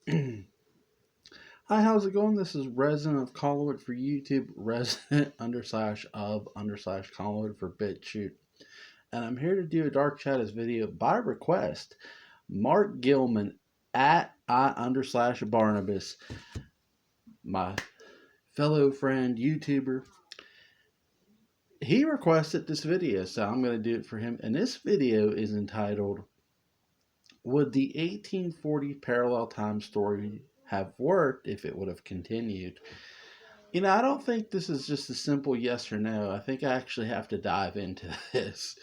Hi, how's it going? This is Resident of Collinwood for YouTube, Resident _of Collinwood for BitChute. And I'm here to do a Dark Shadows video by request. Mark Gilman at I _Barnabas, my fellow friend YouTuber, he requested this video, so I'm going to do it for him. And this video is entitled, Would the 1840 parallel time story have worked if it would have continued? I don't think this is just a simple yes or no. I think I actually have to dive into this.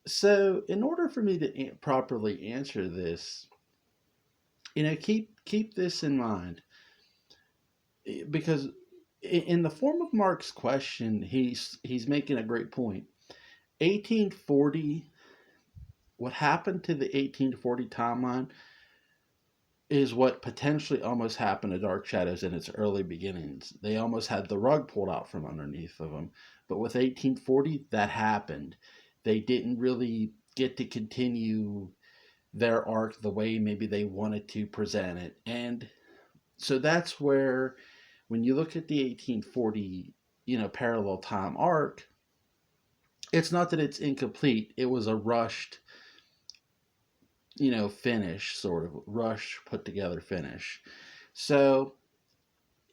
So, in order for me to properly answer this, keep this in mind, because in the form of Mark's question, he's making a great point. 1840, what happened to the 1840 timeline is what potentially almost happened to Dark Shadows in its early beginnings. They almost had the rug pulled out from underneath of them. But with 1840, that happened. They didn't really get to continue their arc the way maybe they wanted to present it. And so that's where, when you look at the 1840, parallel time arc, it's not that it's incomplete. It was a rushed, finish, sort of rush put together finish. So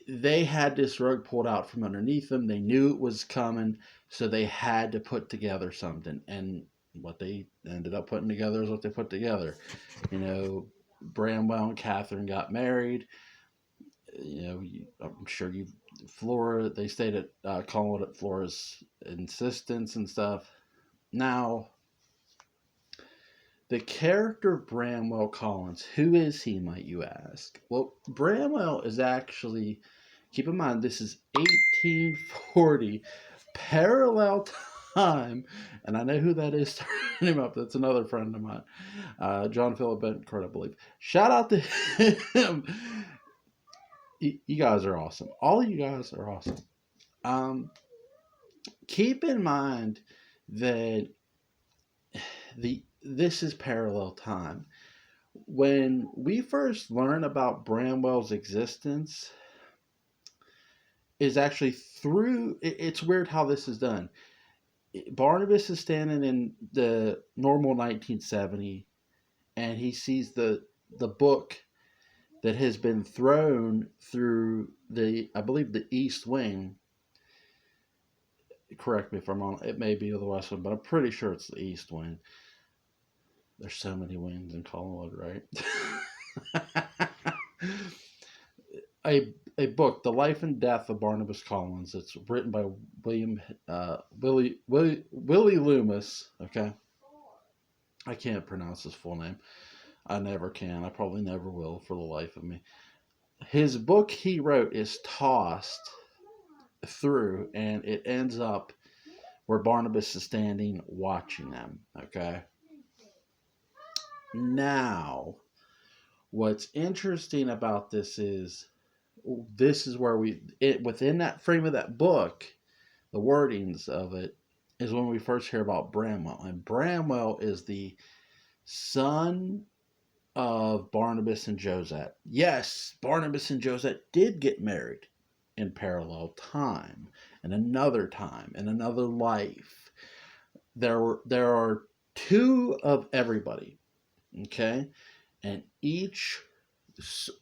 they had this rug pulled out from underneath them. They knew it was coming, so they had to put together something. And what they ended up putting together is what they put together. Bramwell and Catherine got married. I'm sure Flora, they stayed at Collingwood at Flora's insistence and stuff. Now, the character Bramwell Collins, who is he, might you ask? Well, Bramwell is actually, keep in mind, this is 1840 parallel time, and I know who that is. Turning him up. That's another friend of mine, John Philip Bencourt, I believe. Shout out to him. You guys are awesome. All you guys are awesome. Keep in mind that this is parallel time. When we first learn about Bramwell's existence, is actually through. It's weird how this is done. Barnabas is standing in the normal 1970, and he sees the book that has been thrown through I believe, the East Wing. Correct me if I'm wrong. It may be the West Wing, but I'm pretty sure it's the East Wing. There's so many wings in Collingwood, right? a book, The Life and Death of Barnabas Collins. It's written by Willie Loomis. Okay, I can't pronounce his full name. I never can. I probably never will for the life of me. His book he wrote is tossed through, and it ends up where Barnabas is standing watching them. Okay. Now, what's interesting about this is where within that frame of that book, the wordings of it is when we first hear about Bramwell. And Bramwell is the son of Barnabas and Josette. Yes, Barnabas and Josette did get married in parallel time, in another life. There are two of everybody, okay? And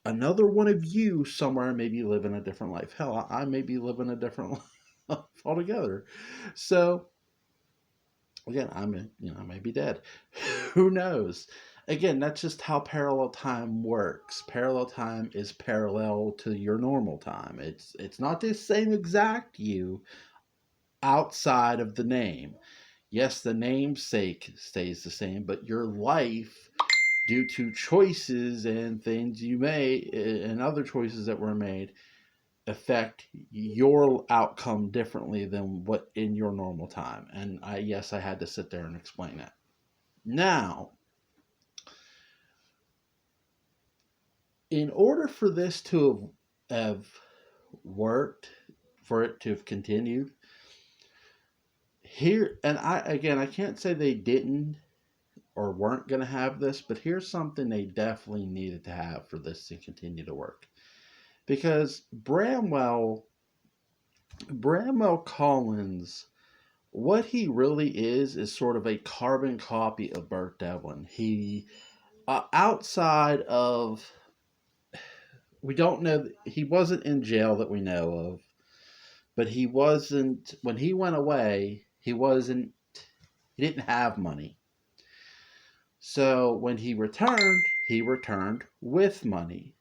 another one of you somewhere may be living a different life. Hell, I may be living a different life altogether. So again, I may be dead. Who knows? Again, that's just how parallel time works. Parallel time is parallel to your normal time. It's not the same exact you outside of the name. Yes, the namesake stays the same, but your life, due to choices and things you made and other choices that were made, affect your outcome differently than what in your normal time. And I had to sit there and explain that. Now, in order for this to have worked, for it to have continued here, and I can't say they didn't or weren't going to have this, but here's something they definitely needed to have for this to continue to work. Because Bramwell Collins, what he really is sort of a carbon copy of Burt Devlin. He, outside of, we don't know, he wasn't in jail that we know of, but he wasn't, when he went away, he didn't have money. So when he returned with money.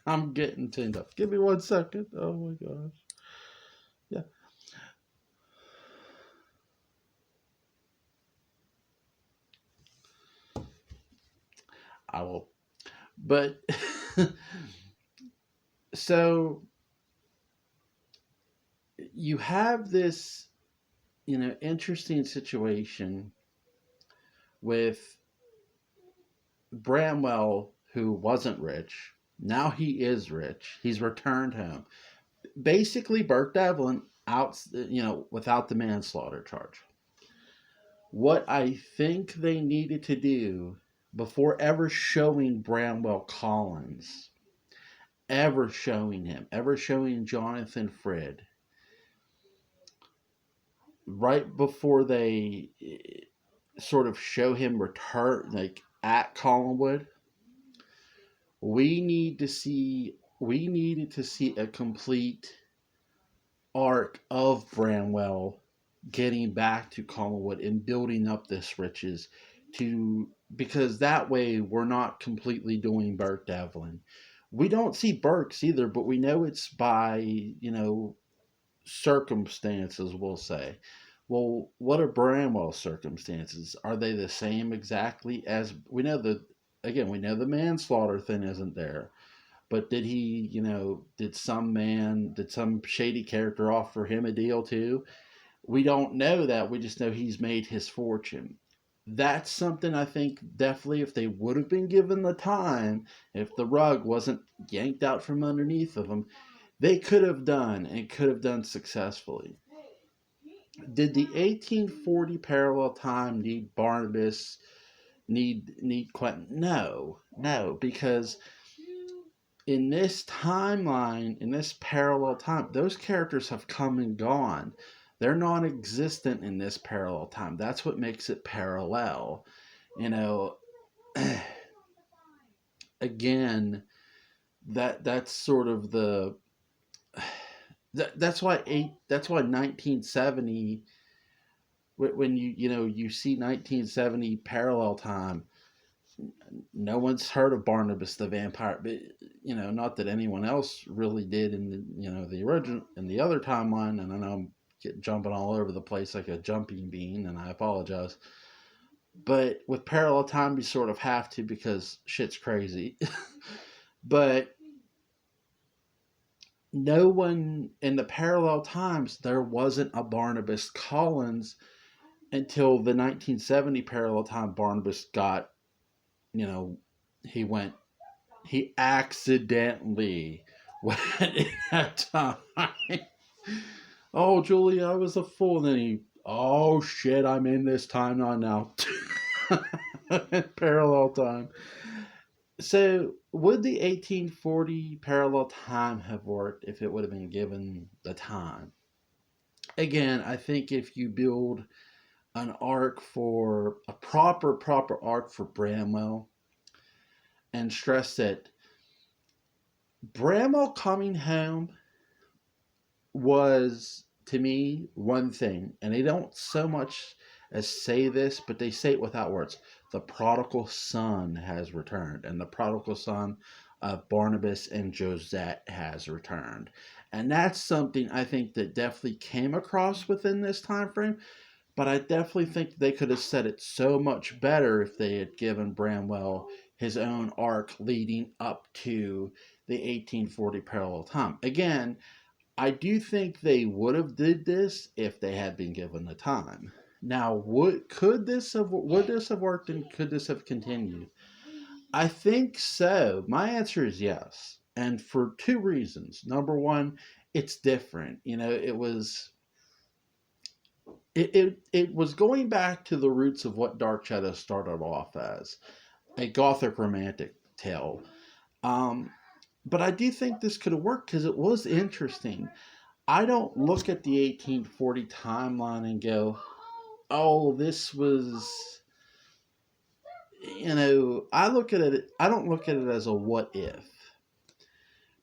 I'm getting tuned up. Give me 1 second. Oh my gosh. Yeah, I will. But so you have this, interesting situation with Bramwell, who wasn't rich. Now he is rich. He's returned home. Basically, Burt Devlin out, without the manslaughter charge. What I think they needed to do before ever showing Bramwell Collins, ever showing Jonathan Frid, right before they sort of show him return, like at Collinwood, we needed to see a complete arc of Bramwell getting back to Collinwood and building up this riches to, because that way we're not completely doing Burt Devlin. We don't see Burks either, but we know it's by, circumstances, we'll say. Well, what are Bramwell's circumstances? Are they the same exactly as we know the again, we know the manslaughter thing isn't there. But did he, did some shady character offer him a deal too? We don't know that. We just know he's made his fortune. That's something I think definitely, if they would have been given the time, if the rug wasn't yanked out from underneath of them, they could have done and could have done successfully. Did the 1840 parallel time need Barnabas, need Quentin? No, no, because in this timeline, in this parallel time, those characters have come and gone. They're non existent in this parallel time. That's what makes it parallel. You know, again, that's sort of the that's why 1970, when you see 1970 parallel time, no one's heard of Barnabas the Vampire, but not that anyone else really did in the original, in the other timeline. And I know I'm jumping all over the place like a jumping bean, and I apologize. But with parallel time, you sort of have to, because shit's crazy. But no one in the parallel times, there wasn't a Barnabas Collins until the 1970 parallel time. Barnabas got, you know, he went, he accidentally went in that time. Oh, Julie, I was a fool. And then oh shit, I'm in this timeline now. Parallel time. So, would the 1840 parallel time have worked if it would have been given the time? Again, I think if you build an arc for a proper arc for Bramwell, and stress that Bramwell coming home was, to me, one thing, and they don't so much as say this, but they say it without words. The prodigal son has returned, and the prodigal son of Barnabas and Josette has returned. And that's something I think that definitely came across within this time frame, but I definitely think they could have said it so much better if they had given Bramwell his own arc leading up to the 1840 parallel time. Again, I do think they would have did this if they had been given the time. Now, would this have worked, and could this have continued? I think so. My answer is yes, and for two reasons. Number one, it's different. It was it was going back to the roots of what Dark Shadows started off as, a gothic romantic tale. Um, but I do think this could have worked because it was interesting. I don't look at the 1840 timeline and go, "Oh, this was." I look at it. I don't look at it as a what if,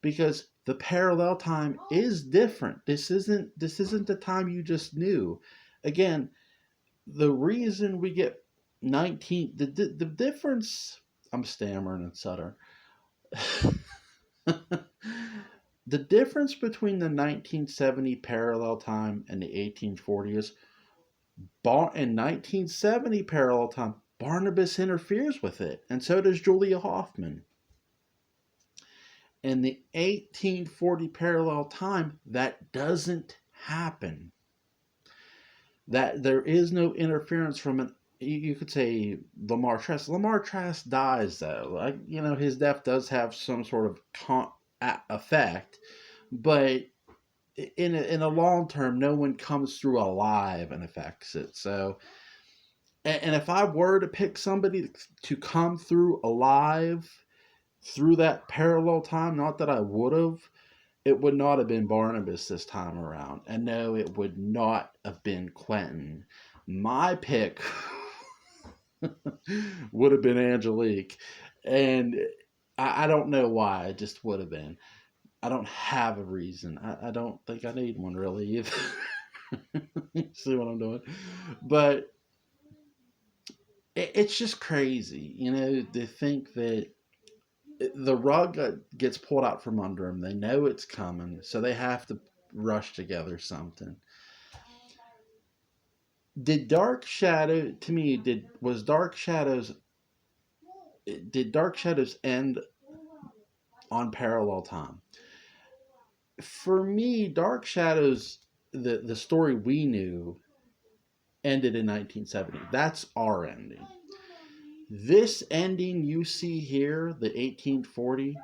because the parallel time is different. This isn't the time you just knew. Again, the reason we get 19 the difference. I'm stammering and stuttering. The difference between the 1970 parallel time and the 1840s, in 1970 parallel time, Barnabas interferes with it, and so does Julia Hoffman. In the 1840 parallel time, that doesn't happen. That there is no interference from an, you could say, Lamar Trask. Lamar Trask dies though. Like, his death does have some sort of effect, but in a long term, no one comes through alive and affects it. So, and if I were to pick somebody to come through alive through that parallel time, not that I would have, it would not have been Barnabas this time around. And no, it would not have been Quentin. My pick would have been Angelique. And I don't know why, it just would have been. I don't have a reason. I don't think I need one really either. See what I'm doing? But it's just crazy, to think that the rug gets pulled out from under them. They know it's coming, so they have to rush together something. Did Dark Shadow to me did Dark Shadows end on parallel time? For me, Dark Shadows, the story we knew, ended in 1970. That's our ending. This ending you see here, the 1840,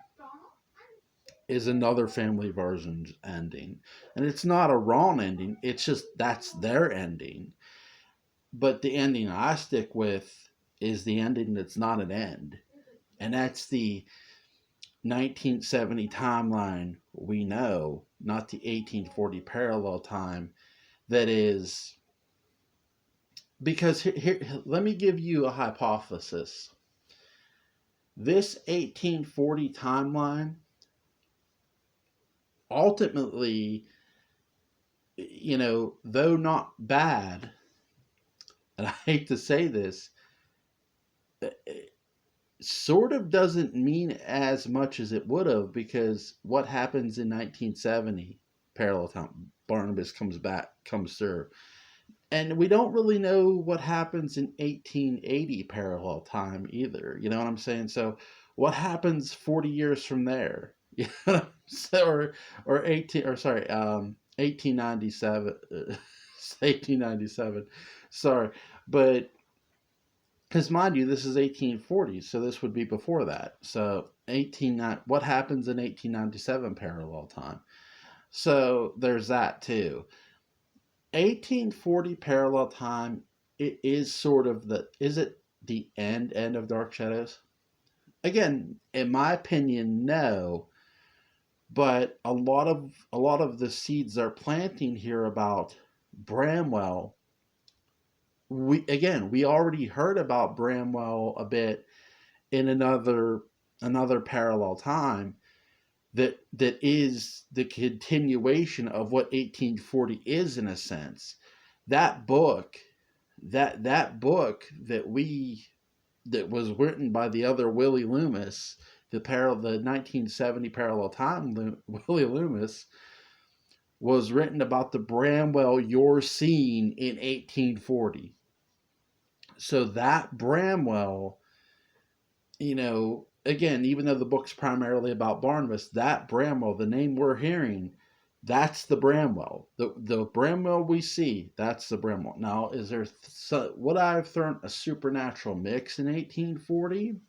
is another family version's ending. And it's not a wrong ending, it's just that's their ending. But the ending I stick with is the ending that's not an end. And that's the 1970 timeline we know, not the 1840 parallel time. That is, because here, let me give you a hypothesis. This 1840 timeline ultimately, though not bad, and I hate to say this, sort of doesn't mean as much as it would have, because what happens in 1970 parallel time, Barnabas comes through, and we don't really know what happens in 1880 parallel time either. You know what I'm saying? So what happens 40 years from there? So, or 1897 1897, sorry. But because, mind you, this is 1840, so this would be before that. So what happens in 1897 parallel time? So there's that too. 1840 parallel time, it is sort of is it the end of Dark Shadows? Again, in my opinion, no. But a lot of the seeds they're planting here about Bramwell, we already heard about Bramwell a bit in another parallel time, that is the continuation of what 1840 is, in a sense. That book, that book that was written by the other Willie Loomis, the 1970 parallel time Willie Loomis, was written about the Bramwell you're seeing in 1840. So that Bramwell, again, even though the book's primarily about Barnabas, that Bramwell, the name we're hearing, that's the Bramwell. The Bramwell we see, that's the Bramwell. Now, would I have thrown a supernatural mix in 1840?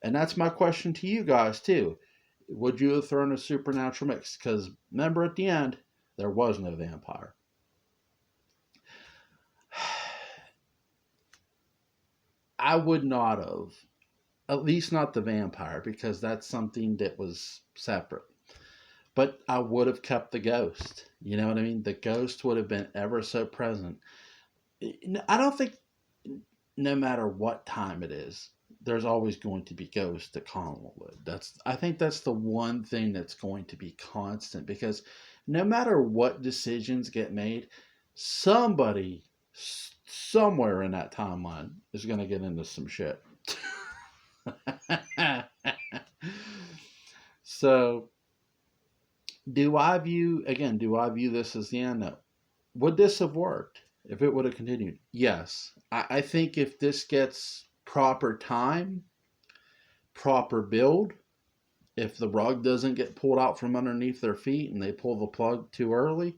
And that's my question to you guys, too. Would you have thrown a supernatural mix? Because remember, at the end, there was no vampire. I would not have, at least not the vampire, because that's something that was separate. But I would have kept the ghost. You know what I mean? The ghost would have been ever so present. I don't think, no matter what time it is, there's always going to be ghosts at Collinwood. I think that's the one thing that's going to be constant, because no matter what decisions get made, somebody somewhere in that timeline is going to get into some shit. So, do I view this as the end? No. Would this have worked if it would have continued? Yes. I think if this gets proper time, proper build, if the rug doesn't get pulled out from underneath their feet and they pull the plug too early,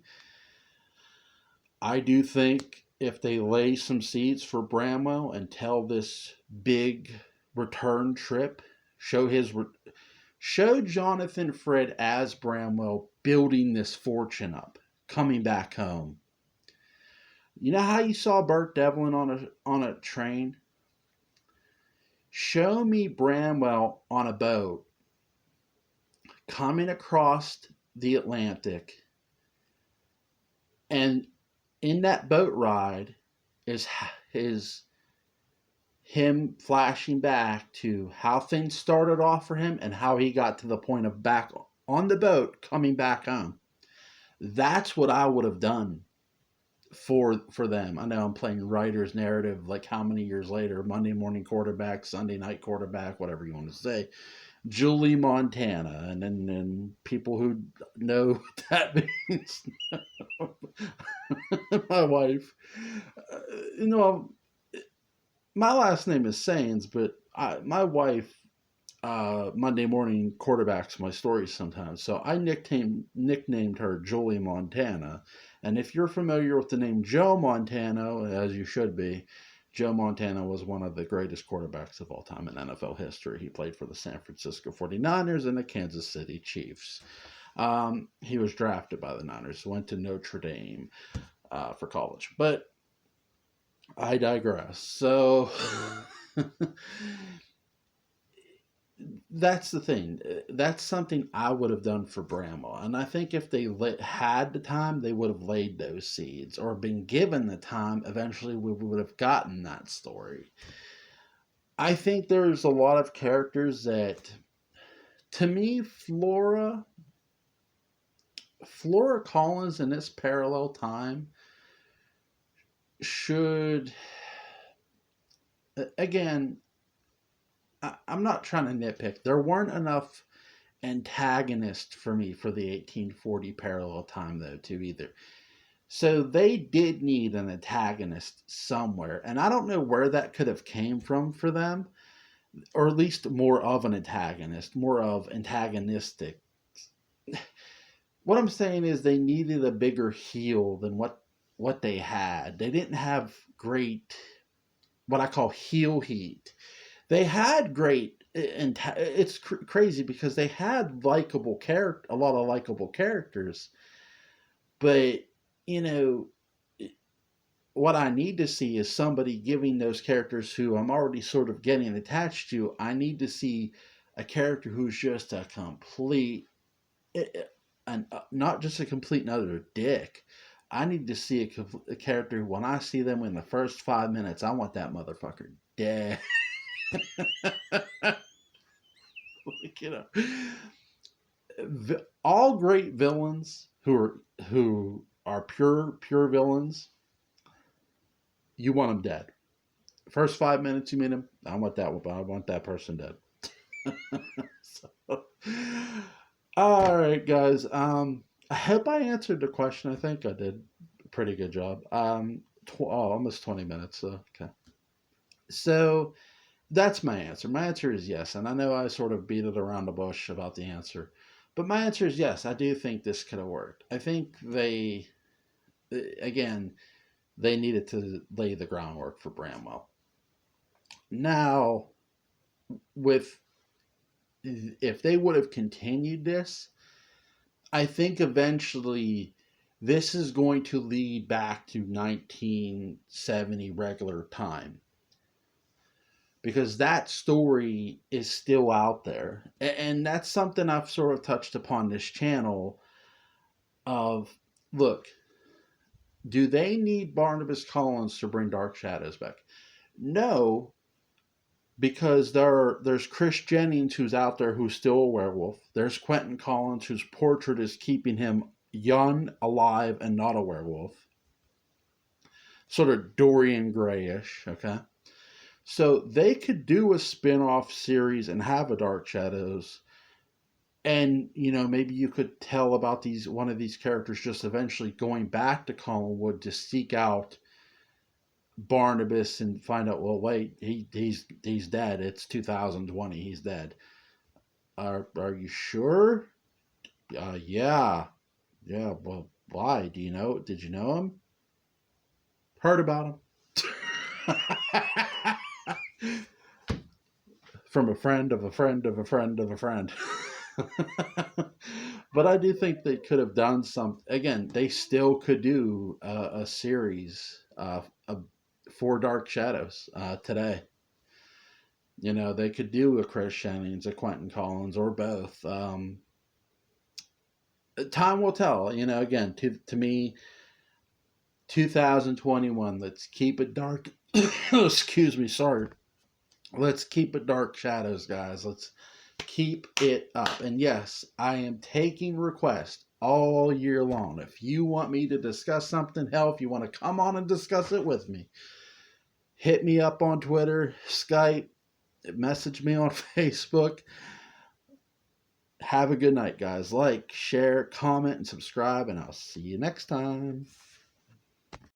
I do think if they lay some seeds for Bramwell and tell this big return trip, show Jonathan Frid as Bramwell building this fortune up, coming back home. You know how you saw Burt Devlin on a train? Show me Bramwell on a boat coming across the Atlantic, and in that boat ride is him flashing back to how things started off for him and how he got to the point of back on the boat coming back home. That's what I would have done for them. I know I'm playing writer's narrative, like how many years later, Monday morning quarterback, Sunday night quarterback, whatever you want to say, Julie Montana, and then people who know what that means. My wife, you know, my last name is Sains, but my wife Monday morning quarterbacks my stories sometimes. So I nicknamed her Julie Montana. And if you're familiar with the name Joe Montana, as you should be, Joe Montana was one of the greatest quarterbacks of all time in NFL history. He played for the San Francisco 49ers and the Kansas City Chiefs. He was drafted by the Niners, went to Notre Dame for college. But I digress. So that's the thing. That's something I would have done for Bramwell. And I think if they had the time, they would have laid those seeds, or been given the time. Eventually, we would have gotten that story. I think there's a lot of characters that, to me, Flora Collins in this parallel time should, again, I'm not trying to nitpick. There weren't enough antagonists for me for the 1840 parallel time, though, too, either. So they did need an antagonist somewhere. And I don't know where that could have came from for them, or at least more of an antagonist, more of antagonistic. What I'm saying is they needed a bigger heel than what they had. They didn't have great, what I call heel heat. They had great, and it's crazy because they had a lot of likable characters, but what I need to see is somebody giving those characters who I'm already sort of getting attached to. I need to see a character who's just a complete, and not just a complete another dick. I need to see a character, when I see them in the first 5 minutes, I want that motherfucker dead. All great villains who are pure villains, you want them dead. First 5 minutes you meet him, I want that person dead. So, all right, guys. I hope I answered the question. I think I did a pretty good job. Almost 20 minutes. So, okay. So that's my answer. My answer is yes. And I know I sort of beat it around the bush about the answer, but my answer is yes. I do think this could have worked. I think they needed to lay the groundwork for Bramwell. Now, if they would have continued this, I think eventually this is going to lead back to 1970 regular time. because that story is still out there. And that's something I've sort of touched upon this channel of, look, do they need Barnabas Collins to bring Dark Shadows back? No, because there's Chris Jennings who's out there who's still a werewolf. There's Quentin Collins whose portrait is keeping him young, alive, and not a werewolf. Sort of Dorian Grayish, okay? So they could do a spin-off series and have a Dark Shadows, and maybe you could tell about one of these characters just eventually going back to Collinwood to seek out Barnabas and find out, well, wait, he's dead. It's 2020. He's dead. Are you sure? Yeah. Well, why? Do you know? Did you know him? Heard about him. From a friend of a friend of a friend of a friend. But I do think they could have done some. Again, they still could do a series for Dark Shadows today. They could do a Chris Jennings, a Quentin Collins, or both. Time will tell. Again, to me, 2021. Let's keep it dark. Excuse me. Sorry. Let's keep it Dark Shadows, guys. Let's keep it up. And yes, I am taking requests all year long. If you want me to discuss something, hell, if you want to come on and discuss it with me, hit me up on Twitter, Skype, message me on Facebook. Have a good night, guys. Like, share, comment, and subscribe, and I'll see you next time.